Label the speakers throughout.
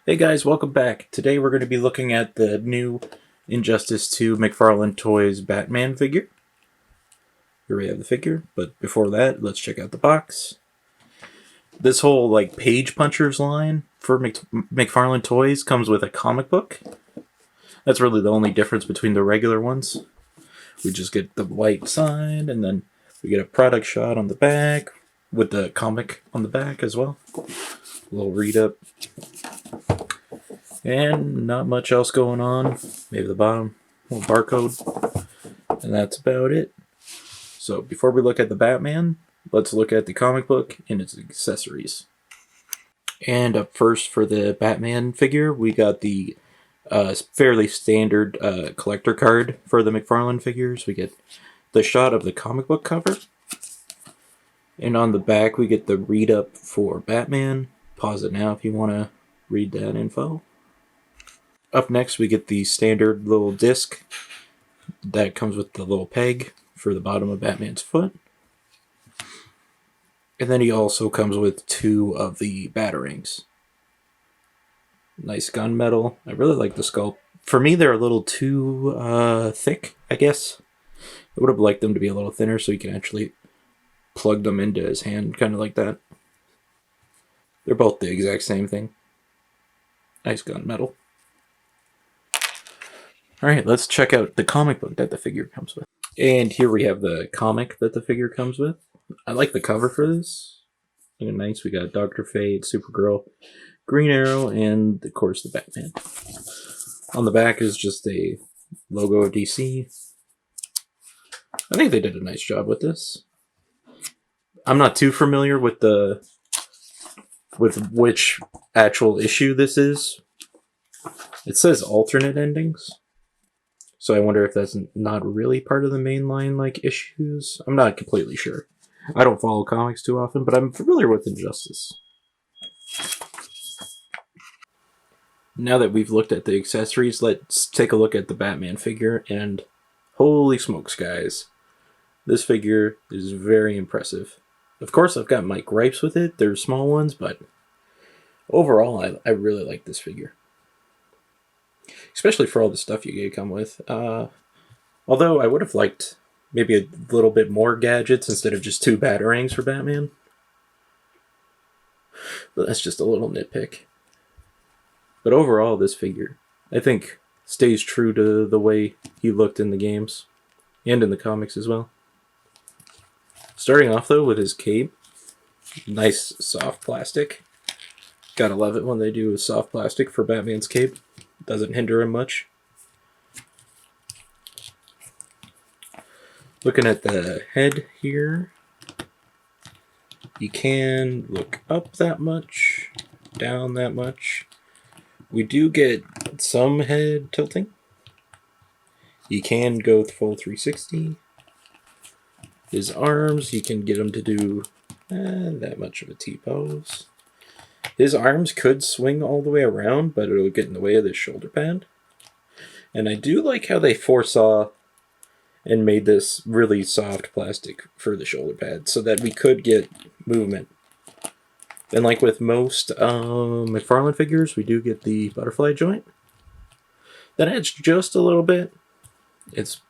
Speaker 1: Hey guys, welcome back. Today we're going to be looking at the new Injustice 2 McFarlane Toys Batman figure. Here we have the figure, but before that, let's check out the box. This whole page punchers line for McFarlane Toys comes with a comic book. That's really the only difference between the regular ones. We just get the white side, and then we get a product shot on the back with the comic on the back as well. A little read up. And not much else going on. Maybe the bottom, little barcode. And that's about it. So before we look at the Batman, let's look at the comic book and its accessories. And up first for the Batman figure, we got the fairly standard collector card for the McFarlane figures. We get the shot of the comic book cover. And on the back, we get the read up for Batman. Pause it now if you want to read that info. Up next, we get the standard little disc that comes with the little peg for the bottom of Batman's foot. And then he also comes with two of the batarangs. Nice gunmetal. I really like the sculpt. For me, they're a little too thick, I guess. I would have liked them to be a little thinner so you can actually plug them into his hand, kind of like that. They're both the exact same thing. Nice gunmetal. Alright, let's check out the comic book that the figure comes with. And here we have the comic that the figure comes with. I like the cover for this. Nice, we got Dr. Fate, Supergirl, Green Arrow, and of course the Batman. On the back is just a logo of DC. I think they did a nice job with this. I'm not too familiar with which actual issue this is. It says alternate endings. So I wonder if that's not really part of the mainline issues. I'm not completely sure. I don't follow comics too often, but I'm familiar with Injustice. Now that we've looked at the accessories, let's take a look at the Batman figure, and holy smokes, guys. This figure is very impressive. Of course, I've got my gripes with it. They're small ones, but overall, I really like this figure. Especially for all the stuff you get come with. Although I would have liked maybe a little bit more gadgets instead of just two batarangs for Batman. But that's just a little nitpick. But overall, this figure, I think, stays true to the way he looked in the games. And in the comics as well. Starting off, though, with his cape. Nice soft plastic. Gotta love it when they do a soft plastic for Batman's cape. Doesn't hinder him much. Looking at the head here, you can look up that much, down that much. We do get some head tilting. You can go full 360. His arms, you can get him to do that much of a T-pose. His arms could swing all the way around, but it'll get in the way of the shoulder pad. And I do like how they foresaw and made this really soft plastic for the shoulder pad so that we could get movement. And like with most McFarlane figures, we do get the butterfly joint. That adds just a little bit. It's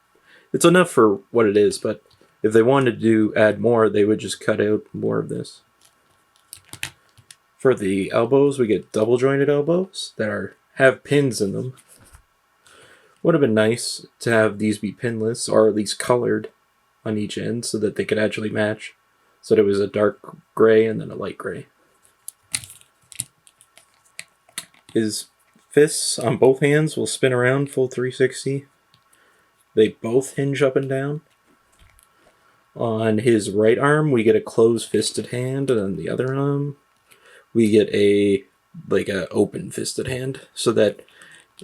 Speaker 1: enough for what it is, but if they wanted to add more, they would just cut out more of this. For the elbows, we get double jointed elbows that have pins in them. Would have been nice to have these be pinless, or at least colored on each end, so that they could actually match. So that it was a dark gray and then a light gray. His fists on both hands will spin around full 360. They both hinge up and down. On his right arm, we get a closed-fisted hand, and on the other arm, we get a open-fisted hand, so that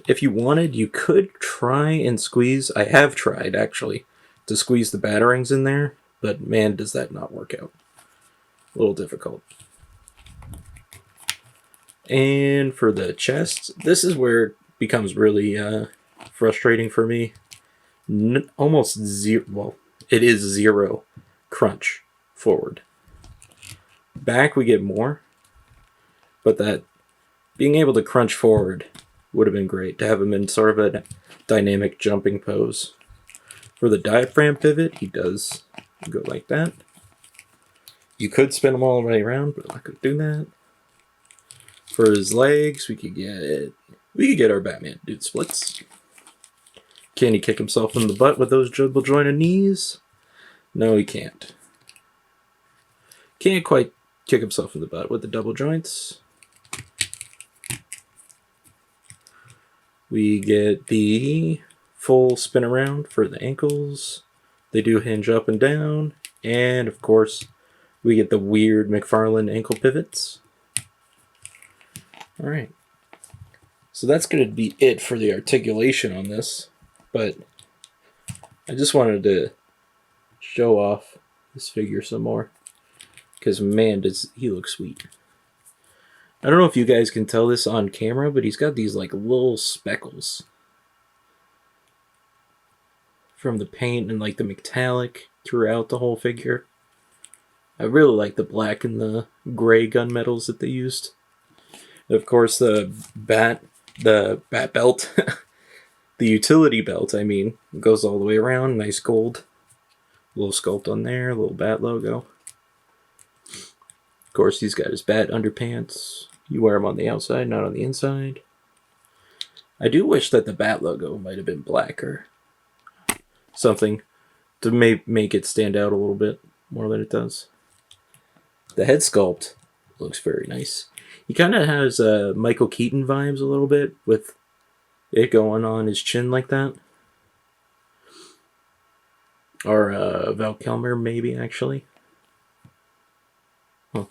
Speaker 1: if you wanted, you could try and squeeze. I have tried, actually, to squeeze the batarangs in there, but man, does that not work out. A little difficult. And for the chest, this is where it becomes really frustrating for me. Almost zero. Well, it is zero crunch forward. Back, we get more, but that being able to crunch forward would have been great to have him in sort of a dynamic jumping pose. For the diaphragm pivot, he does go like that. You could spin him all the way around, but I'm not going to do that. For his legs, we could get our Batman to do the splits. Can he kick himself in the butt with those double jointed knees? No, he can't. Can't quite kick himself in the butt with the double joints. We get the full spin around for the ankles. They do hinge up and down. And of course, we get the weird McFarlane ankle pivots. Alright. So that's going to be it for the articulation on this. But I just wanted to show off this figure some more. Because man, does he look sweet. I don't know if you guys can tell this on camera, but he's got these like little speckles from the paint and like the metallic throughout the whole figure. I really like the black and the gray gunmetals that they used. And of course, the bat belt, the utility belt, I mean, goes all the way around. Nice gold. Little sculpt on there, little bat logo. Of course, he's got his bat underpants. You wear them on the outside, not on the inside. I do wish that the bat logo might have been black or something to make it stand out a little bit more than it does. The head sculpt looks very nice. He kind of has Michael Keaton vibes a little bit with it going on his chin like that. Or Val Kilmer, maybe, actually. Huh.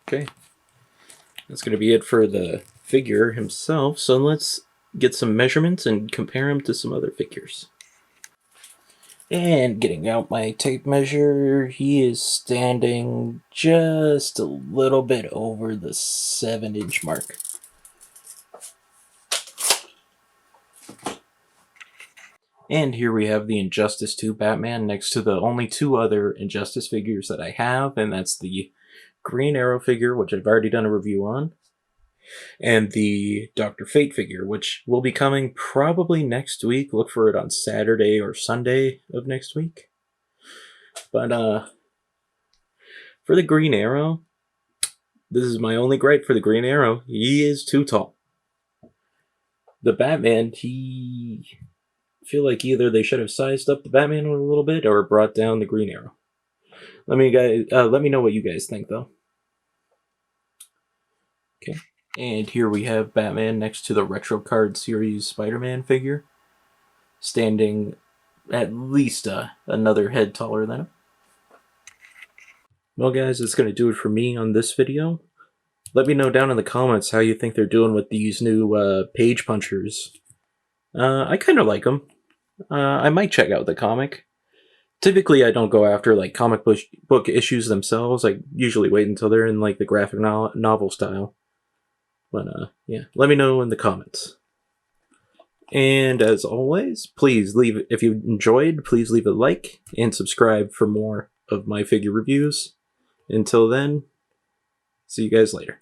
Speaker 1: Okay. That's going to be it for the figure himself. So let's get some measurements and compare him to some other figures. And getting out my tape measure, he is standing just a little bit over the 7-inch mark. And here we have the Injustice 2 Batman next to the only two other Injustice figures that I have, and that's the Green Arrow figure, which I've already done a review on, and the Dr. Fate figure, which will be coming probably next week. Look for it on Saturday or Sunday of next week. But for the Green Arrow, this is my only gripe for the Green Arrow. He is too tall. The Batman, I feel like either they should have sized up the Batman a little bit or brought down the Green Arrow. Let me know what you guys think, though. Okay. And here we have Batman next to the Retro Card Series Spider-Man figure, standing at least another head taller than him. Well, guys, that's going to do it for me on this video. Let me know down in the comments how you think they're doing with these new page punchers. I kind of like them. I might check out the comic. Typically, I don't go after like comic book issues themselves. I usually wait until they're in like the graphic novel style. But yeah, let me know in the comments. And as always, please if you enjoyed, please leave a like and subscribe for more of my figure reviews. Until then, see you guys later.